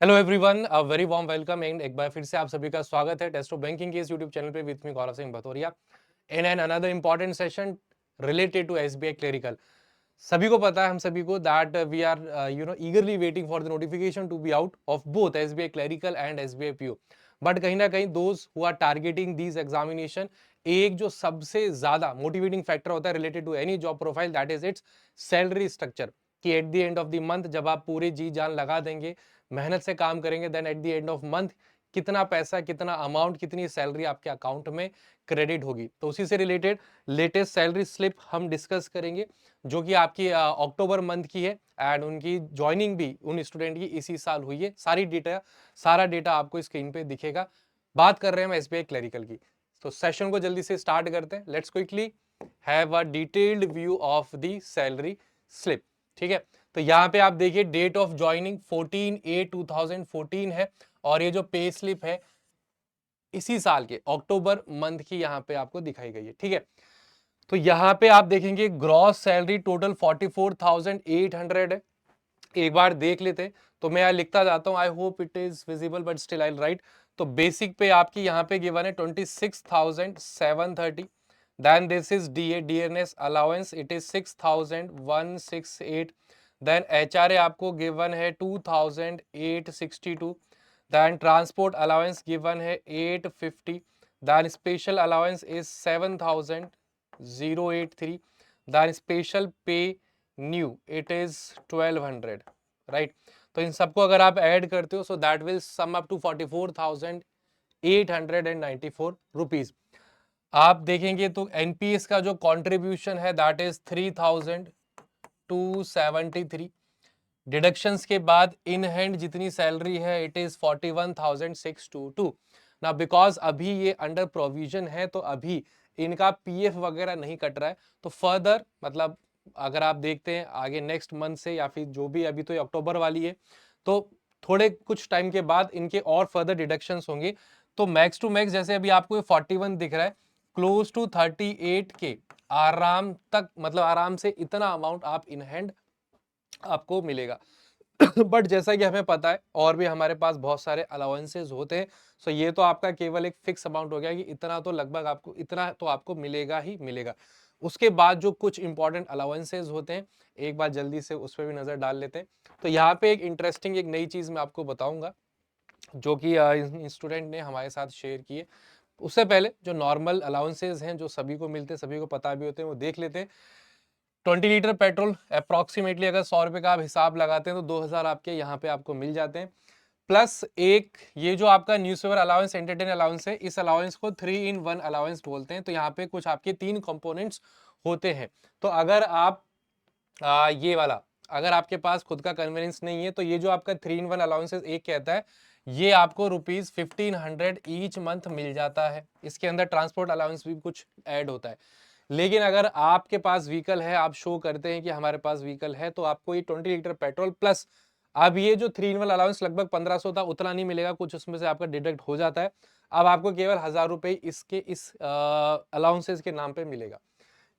Hello everyone, a very warm welcome and एक बार फिर से आप सभी का स्वागत है टेस्ट ऑफ बैंकिंग के इस यूट्यूब चैनल पे with me Gaurav Singh Bhatauria in an another important session related to SBI clerical. सभी को पता है, हम सभी को that we are eagerly waiting for the notification to be out of both SBI clerical and SBI PO. But कहीं ना कहीं those who are targeting these examination, एक जो सबसे ज्यादा मोटिवेटिंग फैक्टर होता है related to any job profile, that is its salary structure. कि at the end of the month जब आप पूरी जी जान लगा देंगे, मेहनत से काम करेंगे, then at the end of month कितना पैसा, कितना अमाउंट, कितनी सैलरी आपके अकाउंट में क्रेडिट होगी। तो उसी से रिलेटेड लेटेस्ट सैलरी स्लिप हम डिस्कस करेंगे, जो कि आपकी अक्टूबर मंथ की है एंड उनकी ज्वाइनिंग भी उन स्टूडेंट की इसी साल हुई है। सारा डेटा आपको स्क्रीन पे दिखेगा। बात कर रहे हैं हम एसबीआई क्लरिकल की। तो सेशन को जल्दी से स्टार्ट करते हैं। Let's quickly have a detailed view of the salary slip. ठीक है, तो यहाँ पे आप देखिए डेट ऑफ ज्वाइनिंग 14/8/2014 है और ये जो पे स्लिप है इसी साल के अक्टूबर मंथ की यहाँ पे आपको दिखाई गई है। ठीक है, तो यहाँ पे आप देखेंगे ग्रॉस सैलरी टोटल 44,800 है। एक बार देख लेते हैं, तो मैं यहाँ लिखता जाता हूँ, I hope it is visible but still I write. तो बेसिक पे आपकी यहाँ पे गिवन है 26,730। Then this is DA DNS allowance, it is 6,168। Then HRA आपको गिवन है 2,862। देन ट्रांसपोर्ट अलाउंस गिवन है 850। Then special allowance is 7,083। Then special pay new it is 1200, right. तो इन सबको अगर आप ऐड करते हो so that will sum up to 44,894 rupees. आप देखेंगे तो एनपीएस का जो कंट्रीब्यूशन है दैट इज 3,273। डिडक्शंस के बाद इन हैंड जितनी सैलरी है इट इज 41,622। ना बिकॉज अभी ये अंडर प्रोविजन है तो अभी इनका पीएफ वगैरह नहीं कट रहा है। तो फर्दर मतलब अगर आप देखते हैं आगे नेक्स्ट मंथ से या फिर जो भी, अभी तो ये अक्टूबर वाली है, तो थोड़े कुछ टाइम के बाद इनके और फर्दर डिडक्शंस होंगे। तो मैक्स टू मैक्स जैसे अभी आपको 41 दिख रहा है, क्लोज टू 38 के आराम तक, मतलब आराम से इतना अमाउंट आप इन हैंड आपको मिलेगा। बट जैसा कि हमें पता है और भी हमारे पास बहुत सारे अलाउंसेस होते हैं, सो ये तो आपका केवल एक फिक्स अमाउंट हो गया कि इतना तो लगभग आपको, इतना तो आपको मिलेगा ही मिलेगा। उसके बाद जो कुछ इंपॉर्टेंट अलाउंसेस होते हैं, एक बार जल्दी से उस पर भी नजर डाल लेते हैं। तो यहाँ पे एक इंटरेस्टिंग एक नई चीज मैं आपको बताऊंगा, जो कि स्टूडेंट ने हमारे साथ शेयर की है। उससे पहले जो नॉर्मल अलाउंसेस हैं जो सभी को मिलते हैं, सभी को पता भी होते हैं, वो देख लेते हैं। 20 लीटर पेट्रोल अप्रोक्सीमेटली अगर 100 रुपए का आप हिसाब लगाते हैं तो 2,000 आपके यहाँ पे आपको मिल जाते हैं। प्लस एक ये जो आपका न्यूज़पेपर अलाउंस, एंटरटेन अलाउंस है, इस अलाउंस को 3 in 1 अलाउंस बोलते हैं। तो यहाँ पे कुछ आपके 3 कंपोनेंट्स होते हैं। तो अगर आप ये वाला, अगर आपके पास खुद का कन्वीनियंस नहीं है, तो ये जो आपका 3 in 1 अलाउंसेस एक कहता है, ये आपको ₹1500 ईच मंथ मिल जाता है। इसके अंदर ट्रांसपोर्ट अलाउंस भी कुछ ऐड होता है। लेकिन अगर आपके पास व्हीकल है, आप शो करते हैं कि हमारे पास व्हीकल है, तो आपको ये 20 लीटर पेट्रोल प्लस अब ये जो 3 in 1 अलाउंस लगभग 1500 था, उतना नहीं मिलेगा, कुछ उसमें से आपका डिडक्ट हो जाता है। अब आपको केवल 1000 रुपए इसके इस अलाउंसेस के नाम पे मिलेगा।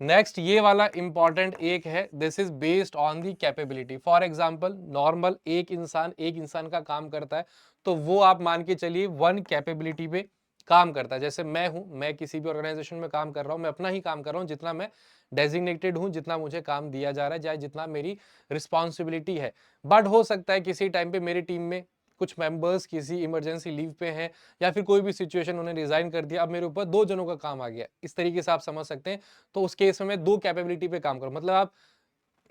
नेक्स्ट ये वाला इंपॉर्टेंट एक है, this is based on the capability. For example normal एक इंसान का काम करता है, तो वो आप मान के चलिए 1 कैपेबिलिटी पे काम करता है। जैसे मैं हूं, मैं किसी भी ऑर्गेनाइजेशन में काम कर रहा हूं, मैं अपना ही काम कर रहा हूं, जितना मैं डेजिग्नेटेड हूं, जितना मुझे काम दिया जा रहा है, चाहे जितना मेरी रिस्पॉन्सिबिलिटी है। बट हो सकता है किसी टाइम पे मेरी टीम में कुछ मेंबर्स किसी इमरजेंसी लीव पे हैं, या फिर कोई भी सिचुएशन उन्हें रिजाइन कर दिया, अब मेरे ऊपर 2 जनों का काम आ गया, इस तरीके से आप समझ सकते हैं। तो उस केस में मैं 2 कैपेबिलिटी पे काम करूं, मतलब आप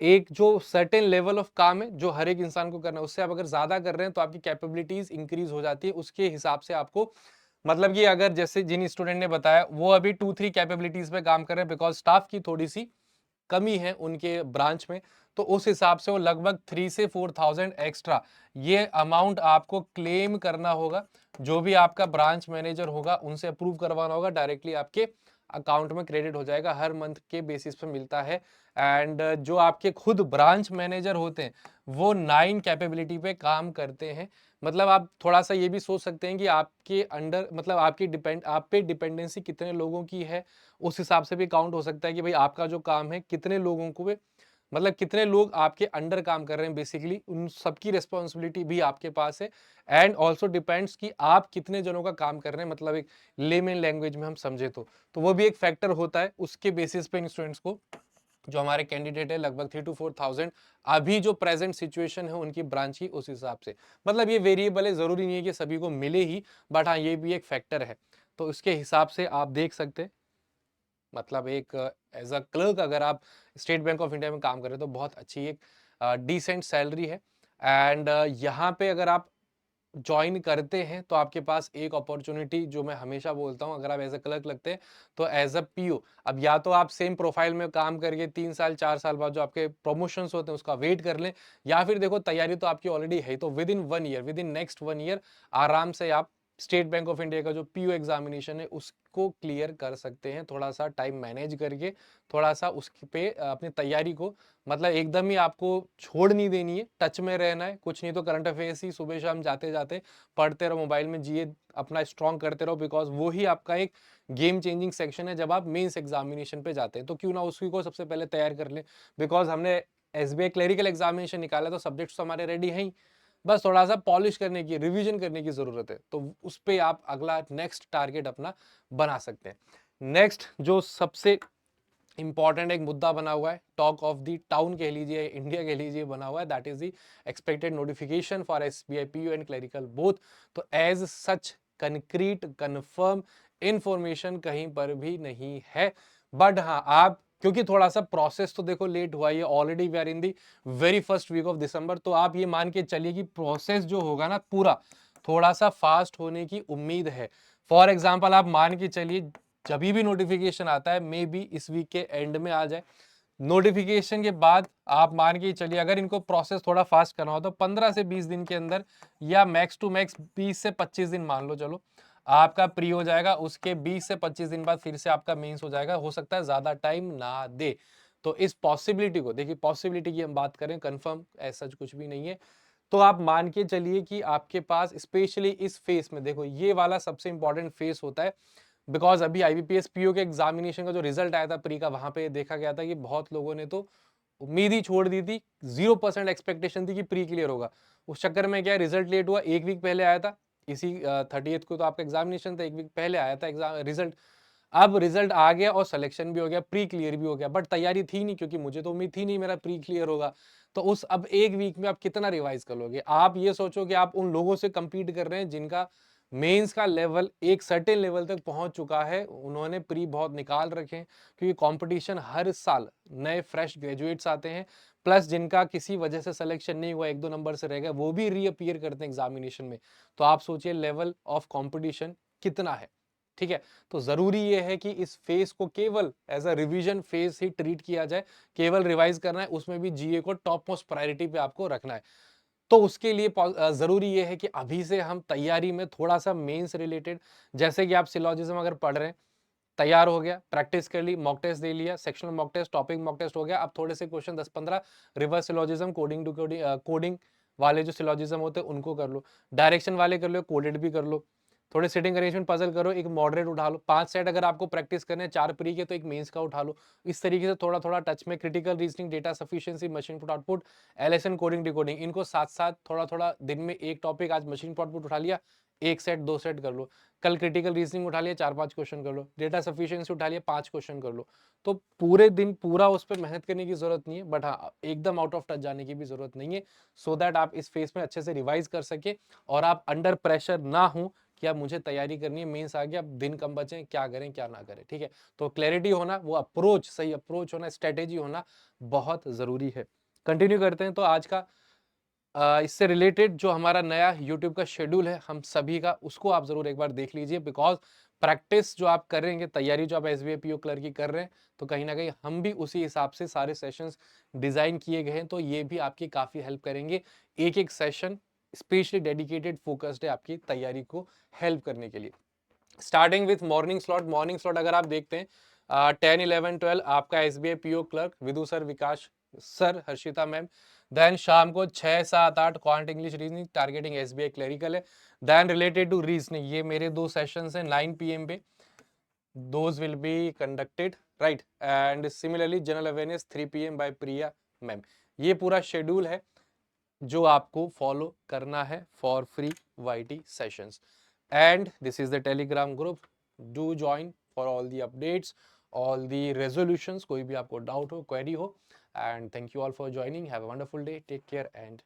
एक जो सर्टेन लेवल ऑफ काम है जो हर एक इंसान को करना है, उससे आप अगर ज्यादा कर रहे हैं तो आपकी कैपेबिलिटीज इंक्रीज हो जाती है। उसके हिसाब से आपको, मतलब कि अगर जैसे जिन स्टूडेंट ने बताया वो अभी 2-3 कैपेबिलिटीज पे काम कर रहे हैं बिकॉज स्टाफ की थोड़ी सी कमी है उनके ब्रांच में, तो उस हिसाब से वो लगभग 3 से 4,000 एक्स्ट्रा ये अमाउंट आपको क्लेम करना होगा। जो भी आपका ब्रांच मैनेजर होगा उनसे अप्रूव करवाना होगा, डायरेक्टली आपके अकाउंट में क्रेडिट हो जाएगा, हर मंथ के बेसिस पे मिलता है। एंड जो आपके खुद ब्रांच मैनेजर होते हैं वो 9 कैपेबिलिटी पे काम करते हैं। मतलब आप थोड़ा सा ये भी सोच सकते हैं कि आपके अंडर, मतलब आप पे डिपेंडेंसी कितने लोगों की है, उस हिसाब से भी काउंट हो सकता है कि भाई आपका जो काम है कितने लोगों को मतलब कितने लोग आपके अंडर काम कर रहे हैं, बेसिकली उन सबकी रिस्पॉन्सिबिलिटी भी आपके पास है। एंड ऑल्सो डिपेंड्स कि आप कितने जनों का काम कर रहे हैं, मतलब एक लेमन लैंग्वेज में हम समझे तो वो भी एक फैक्टर होता है। उसके बेसिस पे इन स्टूडेंट्स को, जो हमारे कैंडिडेट है, लगभग 3 to 4,000 अभी जो प्रेजेंट सिचुएशन है उनकी ब्रांच की, उस हिसाब से, मतलब ये वेरिएबल है, जरूरी नहीं है कि सभी को मिले ही, बट हाँ ये भी एक फैक्टर है। तो उसके हिसाब से आप देख सकते हैं, मतलब एक एज अ क्लर्क अगर आप स्टेट बैंक ऑफ इंडिया में काम कर रहे हैं तो बहुत अच्छी एक डिसेंट सैलरी है। एंड यहाँ पे अगर आप ज्वाइन करते हैं तो आपके पास एक अपॉर्चुनिटी, जो मैं हमेशा बोलता हूं, अगर आप एज अ क्लर्क लगते हैं तो एज अ पीओ, अब या तो आप सेम प्रोफाइल में काम करके 3 साल 4 साल बाद जो आपके प्रमोशंस होते हैं उसका वेट कर लें, या फिर देखो तैयारी तो आपकी ऑलरेडी है, तो with in 1 year, with in next 1 year आराम से आप स्टेट बैंक ऑफ इंडिया का जो पीओ एग्जामिनेशन है उसको क्लियर कर सकते हैं, थोड़ा सा टाइम मैनेज करके, थोड़ा सा उस पे अपनी तैयारी को, मतलब एकदम ही आपको छोड़ नहीं देनी है, टच में रहना है, कुछ नहीं तो करंट अफेयर्स ही सुबह शाम जाते जाते पढ़ते रहो, मोबाइल में जिए अपना स्ट्रॉन्ग करते रहो, बिकॉज वो ही आपका एक गेम चेंजिंग सेक्शन है जब आप मेंस एग्जामिनेशन पे जाते हैं। तो क्यों ना उसी को सबसे पहले तैयार कर लें, बिकॉज हमने एसबीआई क्लरिकल एग्जामिनेशन निकाला तो सब्जेक्ट्स तो हमारे रेडी हैं ही, बस थोड़ा सा पॉलिश करने की, रिवीजन करने की जरूरत है, तो उस पे आप अगला नेक्स्ट टारगेट अपना बना सकते हैं। नेक्स्ट जो सबसे इंपॉर्टेंट एक मुद्दा बना हुआ है, टॉक ऑफ द टाउन कह लीजिए, इंडिया कह लीजिए, बना हुआ है, that is the expected notification for SBI PO and clerical both. तो as such concrete confirm information कहीं पर भी नहीं है, बट हाँ आप, क्योंकि थोड़ा सा प्रोसेस तो देखो लेट हुआ है, already we are in the very first week of December, तो आप ये मान के चलिए कि प्रोसेस जो होगा ना पूरा थोड़ा सा फास्ट होने की उम्मीद है। फॉर एग्जाम्पल आप मान के चलिए जब भी नोटिफिकेशन आता है, मे बी इस वीक के एंड में आ जाए, नोटिफिकेशन के बाद आप मान के चलिए अगर इनको प्रोसेस थोड़ा फास्ट करना हो तो 15 से 20 दिन के अंदर, या मैक्स टू मैक्स 20 से 25 दिन मान लो, चलो आपका प्री हो जाएगा, उसके 20 से 25 दिन बाद फिर से आपका मेंस हो जाएगा, हो सकता है ज्यादा टाइम ना दे। तो इस पॉसिबिलिटी को देखिए, पॉसिबिलिटी की हम बात करें, कंफर्म ऐसा कुछ भी नहीं है, तो आप मान के चलिए कि आपके पास स्पेशली इस फेस में, देखो ये वाला सबसे इंपॉर्टेंट फेस होता है, बिकॉज अभी आईबीपीएस पीओ के एग्जामिनेशन का जो रिजल्ट आया था प्री का, वहां पे देखा गया था कि बहुत लोगों ने तो उम्मीद ही छोड़ दी थी, 0% एक्सपेक्टेशन थी कि प्री क्लियर होगा। उस चक्कर में क्या रिजल्ट लेट हुआ, एक वीक पहले आया था, इसी 30th को तो आपका एग्जामिनेशन था, एक वीक पहले आया था एग्जाम रिजल्ट। अब रिजल्ट आ गया और सिलेक्शन भी हो गया, प्री क्लियर भी हो गया, बट तैयारी थी नहीं, क्योंकि मुझे तो उम्मीद थी नहीं मेरा प्री क्लियर होगा। तो उस अब एक वीक में आप कितना रिवाइज कर लोगे, आप ये सोचो कि आप उन लोगों से compete कर रहे हैं जिनका मेंस का लेवल एक सर्टेन लेवल तक पहुंच चुका है, उन्होंने प्री बहुत निकाल रखे हैं, क्योंकि कंपटीशन हर साल नए फ्रेश ग्रेजुएट्स आते हैं, प्लस जिनका किसी वजह से सिलेक्शन नहीं हुआ, 1-2 नंबर से रह गए, वो भी रीअपीयर करते हैं एग्जामिनेशन में। तो आप सोचिए लेवल ऑफ कंपटीशन कितना है, ठीक है। तो जरूरी ये है कि इस फेज को केवल एज अ रिवीजन फेज ही ट्रीट किया जाए, केवल रिवाइज करना है, उसमें भी जीए को टॉप मोस्ट प्रायोरिटी पे आपको रखना है। तो उसके लिए जरूरी ये है कि अभी से हम तैयारी में थोड़ा सा मेंस रिलेटेड, जैसे कि आप सिलॉजिज्म अगर पढ़ रहे हैं, तैयार हो गया, प्रैक्टिस कर ली, मॉक टेस्ट दे लिया, sectional mock test, topic mock test हो गया, अब थोड़े से question 10-15 reverse syllogism, coding to coding वाले जो सिलॉजिज्म होते हैं उनको कर लो, डायरेक्शन वाले कर लो, कोडेड भी कर लो, थोड़े सिटिंग अरेंजमेंट पजल करो, एक मॉडरेट उठा लो, 5 सेट अगर आपको प्रैक्टिस करने हैं 4 प्री के तो एक मेंस का उठा लो। इस तरीके से थोड़ा थोड़ा टच में critical reasoning, data sufficiency, machine input output, LSN, coding decoding, इनको साथ साथ थोड़ा थोड़ा दिन में एक टॉपिक, आज मशीन इनपुट आउटपुट उठा लिया, 1 सेट 2 सेट कर लो, कल क्रिटिकल रीजनिंग उठा लिया, 4-5 क्वेश्चन कर लो, डेटा सफिशिएंसी उठा लिया, 5 क्वेश्चन कर लो। तो पूरे दिन पूरा उस पर मेहनत करने की जरूरत नहीं है, बट हाँ एकदम आउट ऑफ टच जाने की भी जरूरत नहीं है, सो दैट आप इस फेस में अच्छे से रिवाइज कर सके और आप अंडर प्रेशर ना हो कि अब मुझे तैयारी करनी है, मेंस आ गया, अब दिन कम बचे, क्या करें क्या ना करें, ठीक है। तो क्लैरिटी होना, वो अप्रोच, सही अप्रोच होना, स्ट्रेटेजी होना बहुत जरूरी है। कंटिन्यू करते हैं, तो आज का इससे रिलेटेड जो हमारा नया यूट्यूब का शेड्यूल है हम सभी का, उसको आप जरूर एक बार देख लीजिए, बिकॉज प्रैक्टिस जो आप करेंगे, तैयारी जो आप एसबीआई पीओ क्लर्क की कर रहे हैं, तो कहीं ना कहीं हम भी उसी हिसाब से सारे सेशंस डिजाइन किए गए हैं, तो ये भी आपकी काफी हेल्प करेंगे। एक एक सेशन स्पेशली डेडिकेटेड फोकस्ड है आपकी तैयारी को हेल्प करने के लिए। Starting with morning slot, morning slot अगर आप देखते हैं 10, 11, 12 आपका एसबीआई पीओ क्लर्क, विदु सर, विकास सर, हर्षिता मैम। देन शाम को 6, 7, 8 quant English reasoning targeting SBI clerical है। देन रिलेटेड टू रीजनिंग ये मेरे 2 सेशंस हैं 9 PM पे, those will be conducted, right? And similarly general awareness 3 PM by Priya ma'am. ये पूरा schedule है जो आपको फॉलो करना है for free YT sessions, and this is the Telegram group, do join for all the updates, all the resolutions, कोई भी आपको डाउट हो, क्वेरी हो, and thank you all for joining, have a wonderful day, take care and